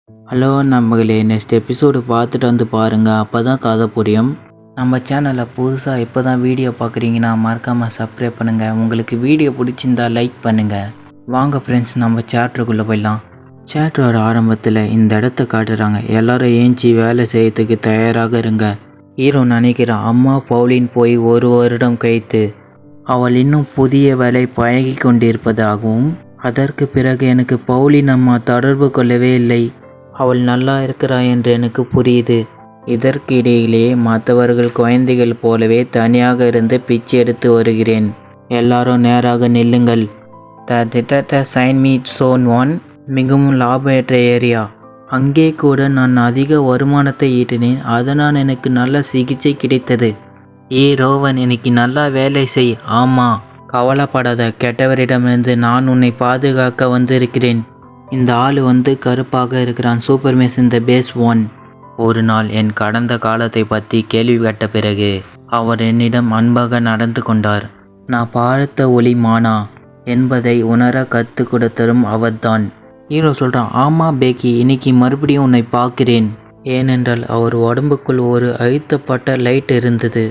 Hello நம்மளே, next episode பார்த்துட்டு வந்து பாருங்கள், அப்போ தான் கதை புரியும். நம்ம சேனலில் புதுசாக இப்போ தான் வீடியோ பார்க்குறீங்கன்னா மறக்காமல் சப்ஸ்கிரைப் பண்ணுங்கள். உங்களுக்கு வீடியோ பிடிச்சிருந்தா லைக் பண்ணுங்கள். வாங்க ஃப்ரெண்ட்ஸ், நம்ம சேட்டருக்குள்ளே போயிடலாம். சேட்டரோட ஆரம்பத்தில் இந்த இடத்த காட்டுறாங்க. எல்லாரும் ஏஞ்சி வேலை செய்யறதுக்கு தயாராக இருங்க. ஹீரோ நினைக்கிறான், அம்மா பவுலின் போய் 1 வருடம் கழித்து அவள் இன்னும் புதிய வேலை பழகி கொண்டிருப்பதாகவும், அதற்கு பிறகு எனக்கு பவுலின் அம்மா தொடர்பு கொள்ளவே இல்லை. அவள் நல்லா இருக்கிறா என்று எனக்கு புரியுது. இதற்கிடையிலேயே மற்றவர்கள் குழந்தைகள் போலவே தனியாக இருந்து பிச்சை எடுத்து வருகிறேன். எல்லாரும் நேராக நில்லுங்கள். த சைன் மீ சோன் 1 மிகவும் லாபமற்ற ஏரியா. அங்கே கூட நான் அதிக வருமானத்தை ஈட்டினேன். அதனால் எனக்கு நல்ல சிகிச்சை கிடைத்தது. ரோவன், இன்னைக்கு நல்லா வேலை செய். ஆமா, கவலைப்படாத. கெட்டவரிடமிருந்து நான் உன்னை பாதுகாக்க வந்திருக்கிறேன். இந்த ஆள் கருப்பாக இருக்கிறான். சூப்பர் மேஸ் இந்த பேஸ் 1. ஒரு நாள் என் கடந்த காலத்தை பற்றி கேள்வி கேட்ட பிறகு அவர் என்னிடம் அன்பாக நடந்து கொண்டார். நான் பார்த்த ஒளி மானா என்பதை உணர கற்றுக் கொடுத்தரும் அவர்தான். ஹீரோ சொல்கிறான், ஆமாம் பேக்கி, இன்னைக்கு மறுபடியும் உன்னை பார்க்கிறேன். ஏனென்றால் அவர் உடம்புக்குள் ஒரு அழுத்தப்பட்ட லைட் இருந்தது.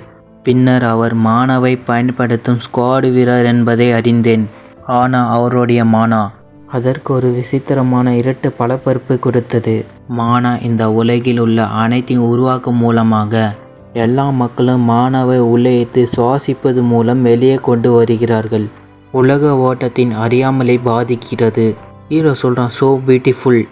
பின்னர் அவர் மானாவை பயன்படுத்தும் ஸ்குவாட் வீரர் என்பதை அறிந்தேன். ஆனால் அவருடைய மானா அதற்கு ஒரு விசித்திரமான இரட்டு பலப்பருப்பு கொடுத்தது. மானா இந்த உலகில் உள்ள அனைத்தையும் உருவாக்கும் மூலமாக எல்லா மக்களும் மானாவை உள்ளேத்து சுவாசிப்பது மூலம் வெளியே கொண்டு வருகிறார்கள். உலக ஓட்டத்தின் அறியாமலை பாதிக்கிறது. ஹீரோ சொல்கிறான், சோ பியூட்டிஃபுல்.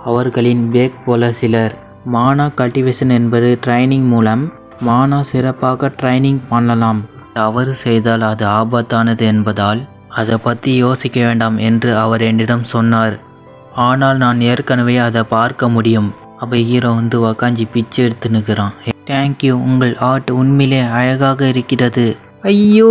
அவர்களின் பேக் போல சிலர். மானா கல்டிவேஷன் என்பது ட்ரைனிங் மூலம் மானா சிறப்பாக ட்ரைனிங் பண்ணலாம். தவறு செய்தால் அது ஆபத்தானது என்பதால் அதை பற்றி யோசிக்க வேண்டாம் என்று அவர் என்னிடம் சொன்னார். ஆனால் நான் ஏற்கனவே அதை பார்க்க முடியும். அப்போ ஹீரோ உக்காஞ்சி பிச்சை எடுத்து நிற்கிறான். தேங்க்யூ, உங்கள் ஆர்ட் உண்மையிலே அழகாக இருக்கிறது. ஐயோ,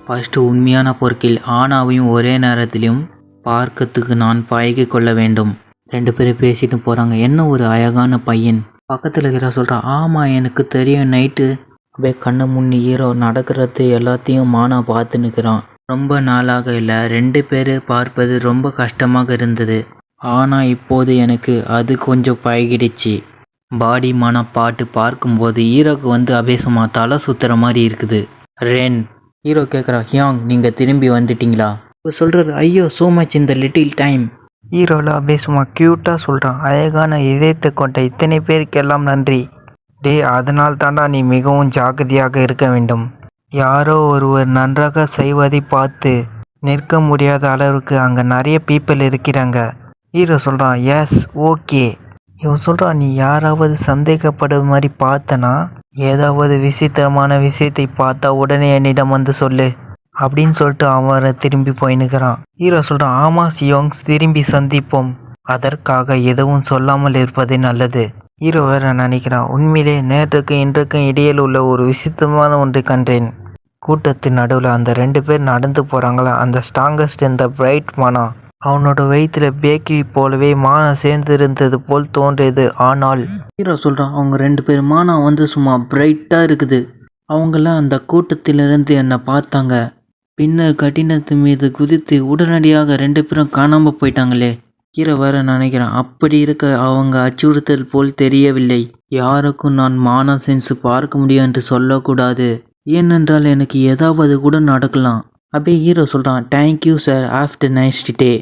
ஃபஸ்ட்டு உண்மையான பொருட்கள் ஆனாவையும் ஒரே நேரத்திலும் பார்க்கறதுக்கு நான் பழகி கொள்ள வேண்டும். 2 பேரும் பேசிட்டு போகிறாங்க. என்ன ஒரு அழகான பையன். பக்கத்தில் இருக்கிற சொல்கிறான், ஆமாம் எனக்கு தெரியும். நைட்டு அப்படியே கண்ணை முன்னி ஹீரோ நடக்கிறது எல்லாத்தையும் மானா பார்த்து நிற்கிறான். ரொம்ப நாளாக இல்லை, 2 பேர் பார்ப்பது ரொம்ப கஷ்டமாக இருந்தது. ஆனால் இப்போது எனக்கு அது கொஞ்சம் பழகிடுச்சு. பாடி மானா பாட்டு பார்க்கும்போது ஹீரோக்கு அபேசமா தலை சுத்துற மாதிரி இருக்குது. ரென், ஹீரோ கேட்குறா, ஹியாங் நீங்கள் திரும்பி வந்துட்டீங்களா? இப்போ சொல்கிறாரு, ஐயோ ஸோ மச் இந்த லிட்டில் டைம். ஹீரோவில் அபேசமா க்யூட்டாக சொல்கிறான், அழகான இதயத்தை கொண்ட இத்தனை பேருக்கெல்லாம் நன்றி. அதனால் தாண்டா நீ மிகவும் ஜாக்கிரதையாக இருக்க வேண்டும். யாரோ ஒருவர் நன்றாக செய்வதை பார்த்து நிற்க முடியாத அளவுக்கு அங்கே நிறைய பீப்புள் இருக்கிறாங்க. ஹீரோ சொல்கிறான், எஸ் ஓகே. இவன் சொல்கிறான், நீ யாராவது சந்தேகப்படும் மாதிரி பார்த்தனா, ஏதாவது விசித்திரமான விஷயத்தை பார்த்தா உடனே என்னிடம் சொல்லு அப்படின்னு சொல்லிட்டு அவரை திரும்பி போயின்னுக்கிறான். ஹீரோ சொல்கிறான், ஆமாம் சியோங், திரும்பி சந்திப்போம். அதற்காக எதுவும் சொல்லாமல் இருப்பது நல்லது. ஹீரோ வேற நினைக்கிறான், உண்மையிலே நேற்றுக்கும் இன்றைக்கும் இடையில் உள்ள ஒரு விசித்திரமான ஒன்றை கண்டேன். கூட்டத்தின் நடுவில் அந்த 2 பேர் நடந்து போகிறாங்களா, அந்த ஸ்ட்ராங்கஸ்ட் இந்த பிரைட் மானா அவனோட வயிற்றுல பேக்கி போலவே மானா சேர்ந்து இருந்தது போல் தோன்றியது. ஆனால் ஹீரோ சொல்கிறான், அவங்க 2 பேர் மானா சும்மா பிரைட்டாக இருக்குது. அவங்களாம் அந்த கூட்டத்திலிருந்து என்னை பார்த்தாங்க. பின்னர் கட்டினத்து மீது குதித்து உடனடியாக 2 பேரும் காணாமல் போயிட்டாங்களே. ஹீரோ வேற நினைக்கிறான், அப்படி இருக்க அவங்க அச்சுறுத்தல் போல் தெரியவில்லை. யாருக்கும் நான் மானா சென்ஸ் பார்க்க முடியும் என்று சொல்லக்கூடாது. ஏனென்றால் எனக்கு ஏதாவது கூட நடக்கலாம். அப்படியே ஹீரோ சொல்கிறான், thank you sir, after nice day.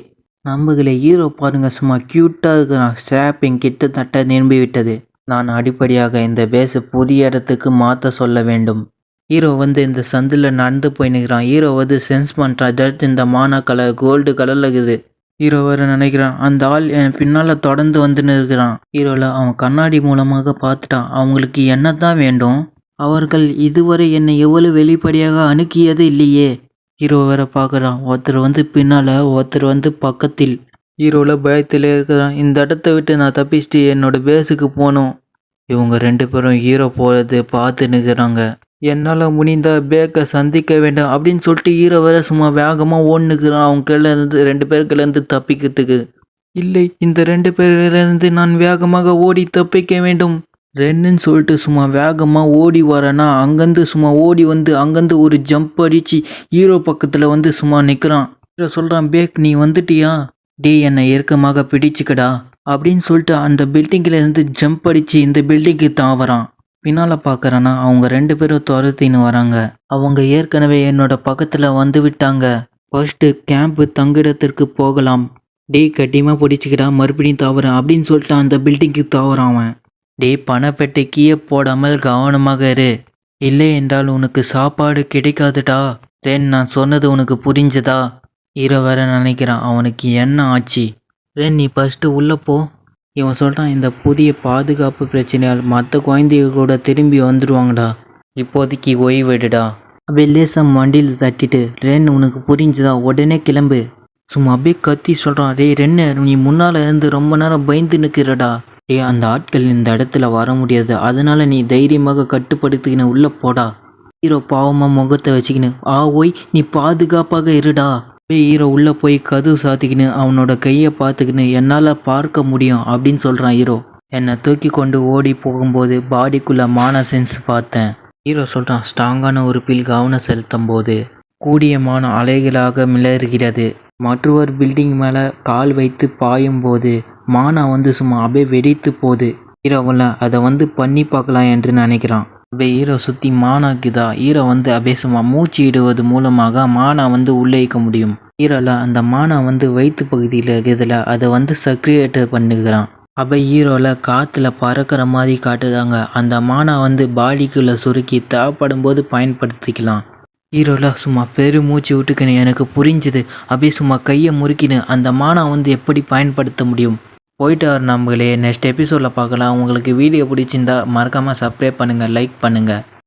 நம்புகளே, ஹீரோ பாருங்க சும்மா க்யூட்டாக இருக்கிறான். ஸ்ட்ராப்பிங் கிட்டத்தட்ட நிரம்பிவிட்டது. நான் அடிப்படையாக இந்த பேஸை புதிய இடத்துக்கு மாற்ற சொல்ல வேண்டும். ஹீரோ இந்த சந்தில் நடந்து போய் நிற்கிறான். ஹீரோ சென்ஸ் பண்ணுறான், ஜட்ஜ் இந்த மானா கலர் கோல்டு கலரில் இருக்குது. ஹீரோ வேறு நினைக்கிறான், அந்த ஆள் என் பின்னால் தொடர்ந்து வந்துன்னு இருக்கிறான். ஹீரோவில் அவன் கண்ணாடி மூலமாக பார்த்துட்டான். அவங்களுக்கு என்ன தான் வேண்டும்? அவர்கள் இதுவரை என்னை எவ்வளவு வெளிப்படையாக அணுக்கியது இல்லையே. ஹீரோ வேற பார்க்குறான். ஒருத்தர் பின்னால், ஒருத்தர் பக்கத்தில். ஹீரோவில் பயத்தில் இருக்கிறான். இந்த இடத்த விட்டு நான் தப்பிச்சுட்டு என்னோட பேஸுக்கு போகணும். இவங்க 2 பேரும் ஹீரோ போகிறது பார்த்து நிற்கிறாங்க. என்னால் முடிந்த பேக்கை சந்திக்க வேண்டும் அப்படின்னு சொல்லிட்டு ஹீரோ வேற சும்மா வேகமாக ஓடுனுக்கிறான். அவங்க கையிலேருந்து 2 பேருக்குலேருந்து தப்பிக்கிறதுக்கு. இல்லை, இந்த 2 பேரிலிருந்து நான் வேகமாக ஓடி தப்பிக்க வேண்டும். ரென்னு சொல்லிட்டு சும்மா வேகமாக ஓடி வரேன்னா அங்கேருந்து சும்மா ஓடி அங்கேருந்து ஒரு ஜம்ப் அடித்து ஹீரோ பக்கத்தில் சும்மா நிற்கிறான். ஹீரோ சொல்கிறான், பேக் நீ வந்துட்டியா? என்னை இறுக்கமாக பிடிச்சிக்கடா. அப்படின்னு சொல்லிட்டு அந்த பில்டிங்கில் இருந்து ஜம்ப் அடித்து இந்த பில்டிங்கு தாவறான். பின்னால் பார்க்குறேன்னா அவங்க 2 பேரும் துரத்தின்னு வராங்க. அவங்க ஏற்கனவே என்னோட பக்கத்தில் வந்து விட்டாங்க. ஃபர்ஸ்ட்டு கேம்ப்பு தங்கிடத்திற்கு போகலாம். டேய் கட்டியமாக பிடிச்சிக்கிடா மறுபடியும் தாவறேன் அப்படின்னு சொல்லிட்டு அந்த பில்டிங்க்கு தாவறான் அவன். டேய் பணப்பெட்டை கீழே போடாமல் கவனமாக இரு. இல்லை என்றால் உனக்கு சாப்பாடு கிடைக்காதுடா. ரென் நான் சொன்னது உனக்கு புரிஞ்சதா? ஹீரோ வேற நினைக்கிறான் அவனுக்கு என்ன ஆச்சு. ரென் நீ ஃபஸ்ட்டு உள்ளே போ. இவன் சொல்கிறான் இந்த புதிய பாதுகாப்பு பிரச்சனையால் மற்ற குழந்தைங்க கூட திரும்பி வந்துடுவாங்கடா. இப்போதைக்கு ஓய்வெடுடா. அப்படியே லேசாக வண்டியில் தட்டிட்டு ரென் உனக்கு புரிஞ்சுதா உடனே கிளம்பு. சும்மா அப்படியே கத்தி சொல்கிறான். டேய் ரென்னு நீ முன்னால் இருந்து ரொம்ப நேரம் பயந்து நிற்கிறடா. டேய் அந்த ஆட்கள் இந்த இடத்துல வர முடியாது, அதனால நீ தைரியமாக கட்டுப்படுத்திக்கின்னு உள்ளே போடா. ஹீரோ பாவமாக முகத்தை வச்சுக்கின்னு ஓய் நீ பாதுகாப்பாக இருடா. ஹீரோ உள்ளே போய் கதவு சாத்திக்கின்னு அவனோட கையை பார்த்துக்கின்னு என்னால் பார்க்க முடியும் அப்படின்னு சொல்கிறான் ஹீரோ. என்னை தூக்கி கொண்டு ஓடி போகும்போது பாடிக்குள்ளே மான சென்ஸ் பார்த்தேன். ஹீரோ சொல்கிறான் ஸ்ட்ராங்கான ஒரு பில் கவனம் செலுத்தும் போது கூடிய மான அலைகளாக மிளறுகிறது. மற்றொரு பில்டிங் மேலே கால் வைத்து பாயும் போது மானா சும்மா அப்படியே வெடித்து போகுது. ஹீரோவில் அதை பண்ணி பார்க்கலாம் என்று நினைக்கிறான். அப்படியே ஹீரோ சுற்றி மானாக்குதா. ஹீரோ அப்படியே சும்மா மூச்சு இடுவது மூலமாக மானா உள்ளேக்க முடியும். ஹீரோவில் அந்த மானா வயிற்று பகுதியில் இருக்கிறதுல அதை சக்ரியேட் பண்ணுகிறான். அப்படியே ஹீரோவில் காற்றுல பறக்கிற மாதிரி காட்டுறாங்க. அந்த மானா பாடிக்குள்ளே சுருக்கி தேவைப்படும் போது பயன்படுத்திக்கலாம். ஹீரோவில் சும்மா பெருமூச்சு விட்டுக்கின்னு எனக்கு புரிஞ்சுது. அப்படியே சும்மா கையை முறுக்கின்னு அந்த மானா எப்படி பயன்படுத்த முடியும். போயிட்டு வர நம்மளே நெக்ஸ்ட் எபிசோடில் பார்க்கலாம். உங்களுக்கு வீடியோ பிடிச்சிருந்தா மறக்காமல் சப்ஸ்கிரைப் பண்ணுங்கள், லைக் பண்ணுங்கள்.